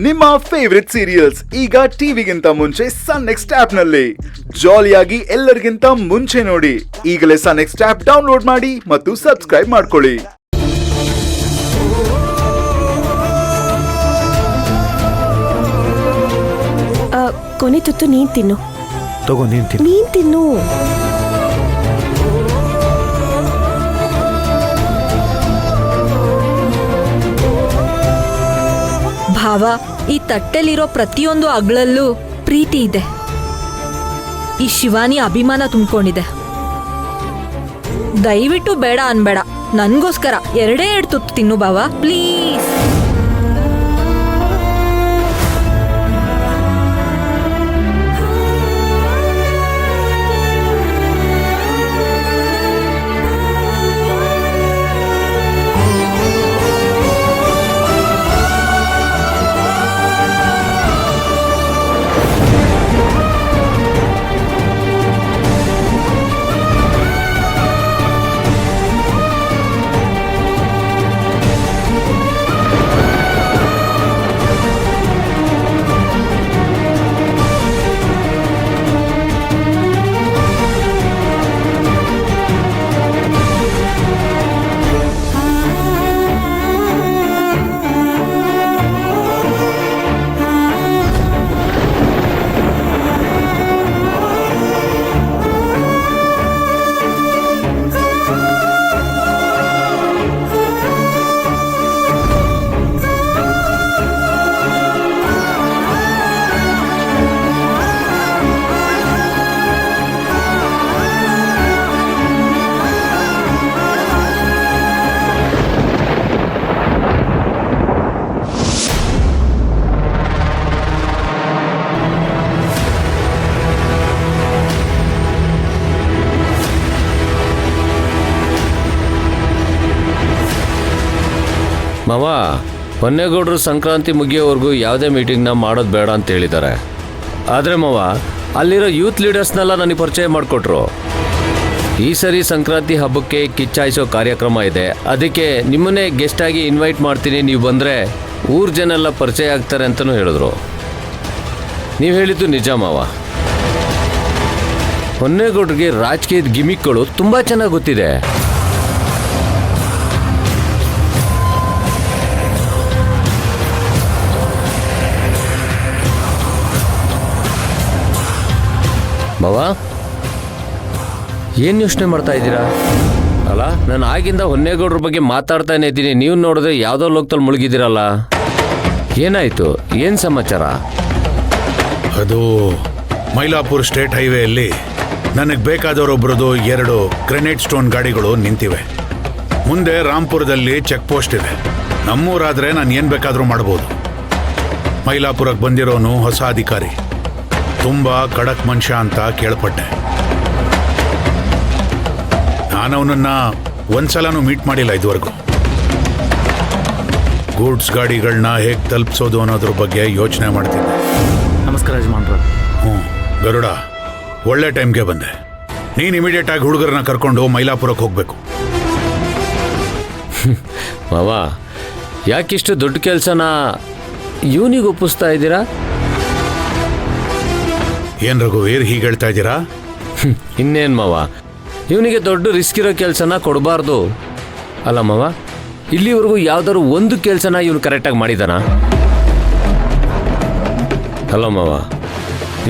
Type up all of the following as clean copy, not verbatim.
ನಿಮ್ಮ favourite serials ಈಗ ಟಿವಿಗಿಂತ ಮುಂಚೆ ಸನ್ ನೆಕ್ಸ್ಟ್ ಆಪ್ ನಲ್ಲಿ ಜಾಲಿಯಾಗಿ ಎಲ್ಲರಿಗಿಂತ ಮುಂಚೆ ನೋಡಿ. ಈಗಲೇ ಸನ್ ನೆಕ್ಸ್ಟ್ ಆಪ್ ಡೌನ್ಲೋಡ್ ಮಾಡಿ ಮತ್ತು ಸಬ್ಸ್ಕ್ರೈಬ್ ಮಾಡ್ಕೊಳ್ಳಿ. ಕೊನೆ ತುತ್ತು ನೀನ್ ತಿನ್ನು. ತಗೋ ನೀನ್ ತಿನ್ನು. ಭಾವ, ಈ ತಟ್ಟೆಲಿರೋ ಪ್ರತಿಯೊಂದು ಅಗಳಲ್ಲೂ ಪ್ರೀತಿ ಇದೆ. ಈ ಶಿವಾನಿ ಅಭಿಮಾನ ತುಂಬಿಕೊಂಡಿದೆ. ದಯವಿಟ್ಟು ಬೇಡ ಅನ್ಬೇಡ. ನನ್ಗೋಸ್ಕರ 2 ತುತ್ತು ತಿನ್ನು ಭಾವ, ಪ್ಲೀಸ್. ಮಾವ, ಹೊನ್ನೇಗೌಡರು ಸಂಕ್ರಾಂತಿ ಮುಗಿಯೋವರೆಗೂ ಯಾವುದೇ ಮೀಟಿಂಗ್ನ ಮಾಡೋದು ಬೇಡ ಅಂತ ಹೇಳಿದ್ದಾರೆ. ಆದರೆ ಮಾವ, ಅಲ್ಲಿರೋ ಯೂತ್ ಲೀಡರ್ಸ್ನೆಲ್ಲ ನನಗೆ ಪರಿಚಯ ಮಾಡಿಕೊಟ್ರು. ಈ ಸರಿ ಸಂಕ್ರಾಂತಿ ಹಬ್ಬಕ್ಕೆ ಕಿಚ್ಚಾಯಿಸೋ ಕಾರ್ಯಕ್ರಮ ಇದೆ. ಅದಕ್ಕೆ ನಿಮ್ಮನ್ನೇ ಗೆಸ್ಟಾಗಿ ಇನ್ವೈಟ್ ಮಾಡ್ತೀನಿ, ನೀವು ಬಂದರೆ ಊರ ಜನ ಎಲ್ಲ ಪರಿಚಯ ಆಗ್ತಾರೆ ಅಂತಲೂ ಹೇಳಿದ್ರು. ನೀವು ಹೇಳಿದ್ದು ನಿಜ ಮಾವ. ಹೊನ್ನೇಗೌಡರಿಗೆ ರಾಜಕೀಯದ ಗಿಮಿಕ್ಗಳು ತುಂಬ ಚೆನ್ನಾಗಿ ಗೊತ್ತಿದೆ. ಮಾವ, ಏನು ಯೋಚನೆ ಮಾಡ್ತಾ ಇದ್ದೀರಾ? ಅಲ್ಲ, ನಾನು ಆಗಿಂದ ಹೊನ್ನೇಗೌಡ್ರ ಬಗ್ಗೆ ಮಾತಾಡ್ತಾನೆ ಇದ್ದೀನಿ. ನೀವು ನೋಡಿದ್ರೆ ಯಾವುದೋ ಲೋಕದಲ್ಲಿ ಮುಳುಗಿದ್ದೀರಲ್ಲ, ಏನಾಯಿತು? ಏನು ಸಮಾಚಾರ? ಅದು ಮೈಲಾಪುರ ಸ್ಟೇಟ್ ಹೈವೇಯಲ್ಲಿ ನನಗೆ ಬೇಕಾದವರೊಬ್ಬರದು 2 ಗ್ರೆನೇಡ್ ಸ್ಟೋನ್ ಗಾಡಿಗಳು ನಿಂತಿವೆ. ಮುಂದೆ ರಾಂಪುರದಲ್ಲಿ ಚೆಕ್ ಪೋಸ್ಟ್ ಇದೆ. ನಮ್ಮೂರಾದರೆ ನಾನು ಏನು ಬೇಕಾದರೂ ಮಾಡ್ಬೋದು. ಮೈಲಾಪುರಕ್ಕೆ ಬಂದಿರೋನು ಹೊಸ ಅಧಿಕಾರಿ, ತುಂಬ ಖಡಕ್ ಮನುಷ್ಯ ಅಂತ ಕೇಳ್ಪಟ್ಟೆ. ನಾನು ಅವನನ್ನು ಒಂದ್ಸಲನೂ ಮೀಟ್ ಮಾಡಿಲ್ಲ ಇದುವರೆಗೂ. ಗೂಡ್ಸ್ ಗಾಡಿಗಳನ್ನ ಹೇಗೆ ತಲುಪಿಸೋದು ಅನ್ನೋದ್ರ ಬಗ್ಗೆ ಯೋಚನೆ ಮಾಡ್ತಿದ್ದೆ. ನಮಸ್ಕಾರ ಯಜಮಾನ್ರ. ಗರುಡ, ಒಳ್ಳೆ ಟೈಮ್ಗೆ ಬಂದೆ. ನೀನು ಇಮಿಡಿಯೇಟ್ ಆಗಿ ಹುಡುಗರನ್ನ ಕರ್ಕೊಂಡು ಮೈಲಾಪುರಕ್ಕೆ ಹೋಗ್ಬೇಕು. ಮಾವ, ಯಾಕಿಷ್ಟು ದೊಡ್ಡ ಕೆಲಸನ ಇವನಿಗೆ ಒಪ್ಪಿಸ್ತಾ ಇದ್ದೀರಾ? ಏನ್ ರಘುವೀರ್ ಹೀಗೆ ಹೇಳ್ತಾ ಇದ್ದೀರಾ? ಇನ್ನೇನು ಮಾವ, ಇವನಿಗೆ ದೊಡ್ಡ ರಿಸ್ಕ್ ಇರೋ ಕೆಲಸನ ಕೊಡಬಾರ್ದು ಅಲ್ಲ ಮಾವ? ಇಲ್ಲಿವರೆಗೂ ಯಾವ್ದಾದ್ರು ಒಂದು ಕೆಲಸನ ಇವನು ಕರೆಕ್ಟಾಗಿ ಮಾಡಿದಾನ? ಅಲ್ಲ ಮಾವ,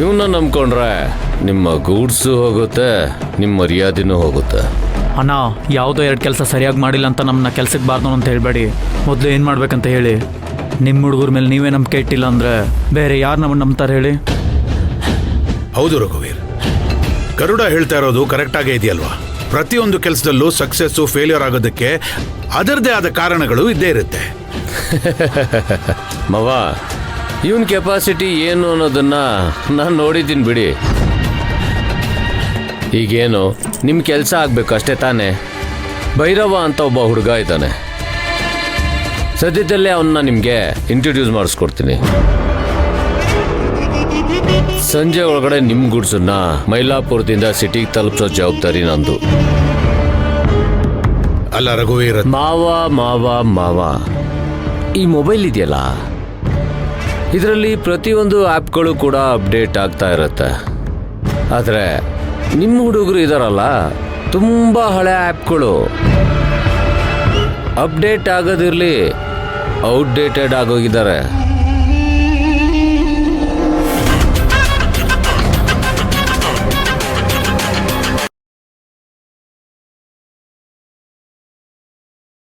ಇವನ್ನ ನಂಬ್ಕೊಂಡ್ರೆ ನಿಮ್ಮ ಗೂಡ್ಸು ಹೋಗುತ್ತೆ, ನಿಮ್ಮ ಮರ್ಯಾದೆನೂ ಹೋಗುತ್ತೆ. ಅಣ್ಣ, ಯಾವುದೋ 2 ಕೆಲಸ ಸರಿಯಾಗಿ ಮಾಡಿಲ್ಲ ಅಂತ ನಮ್ಮನ್ನ ಕೆಲ್ಸಕ್ಕೆ ಬಾರ್ದು ಅಂತ ಹೇಳಬೇಡಿ. ಮೊದಲು ಏನು ಮಾಡ್ಬೇಕಂತ ಹೇಳಿ. ನಿಮ್ಮ ಹುಡುಗರ ಮೇಲೆ ನೀವೇ ನಂಬಿಕೆ ಇಟ್ಟಿಲ್ಲ ಅಂದರೆ ಬೇರೆ ಯಾರು ನಮ್ಮನ್ನು ನಂಬ್ತಾರೆ ಹೇಳಿ? ಹೌದು ರಘುವೀರ್, ಗರುಡ ಹೇಳ್ತಾ ಇರೋದು ಕರೆಕ್ಟಾಗೇ ಇದೆಯಲ್ವಾ? ಪ್ರತಿಯೊಂದು ಕೆಲಸದಲ್ಲೂ ಸಕ್ಸಸ್ಸು ಫೇಲ್ಯೂರ್ ಆಗೋದಕ್ಕೆ ಅದರದೇ ಆದ ಕಾರಣಗಳು ಇದ್ದೇ ಇರುತ್ತೆ. ಮವ, ಇವನ್ ಕೆಪಾಸಿಟಿ ಏನು ಅನ್ನೋದನ್ನ ನಾನು ನೋಡಿದ್ದೀನಿ ಬಿಡಿ. ಈಗೇನು ನಿಮ್ಮ ಕೆಲಸ ಆಗಬೇಕು ಅಷ್ಟೇ ತಾನೇ? ಭೈರವ ಅಂತ ಒಬ್ಬ ಹುಡುಗ ಇದ್ದಾನೆ. ಸದ್ಯದಲ್ಲೇ ಅವನ್ನ ನಿಮಗೆ ಇಂಟ್ರೊಡ್ಯೂಸ್ ಮಾಡಿಸ್ಕೊಡ್ತೀನಿ. ಸಂಜೆ ಒಳಗಡೆ ನಿಮ್ಮ ಗುಡ್ಸನ್ನ ಮೈಲಾಪುರದಿಂದ ಸಿಟಿಗೆ ತಲುಪಿಸೋ ಜವಾಬ್ದಾರಿ ನಂದು. ಅಲ್ಲ ರಘುವೀರ್, ಮಾವ ಮಾವ ಮಾವ, ಈ ಮೊಬೈಲ್ ಇದೆಯಲ್ಲ ಇದರಲ್ಲಿ ಪ್ರತಿಯೊಂದು ಆ್ಯಪ್ಗಳು ಕೂಡ ಅಪ್ಡೇಟ್ ಆಗ್ತಾ ಇರುತ್ತೆ. ಆದರೆ ನಿಮ್ಮ ಹುಡುಗರು ಇದಾರಲ್ಲ, ತುಂಬ ಹಳೆ ಆ್ಯಪ್ಗಳು ಅಪ್ಡೇಟ್ ಆಗೋದಿರಲಿ ಔಟ್ಡೇಟೆಡ್ ಆಗೋಗಿದ್ದಾರೆ.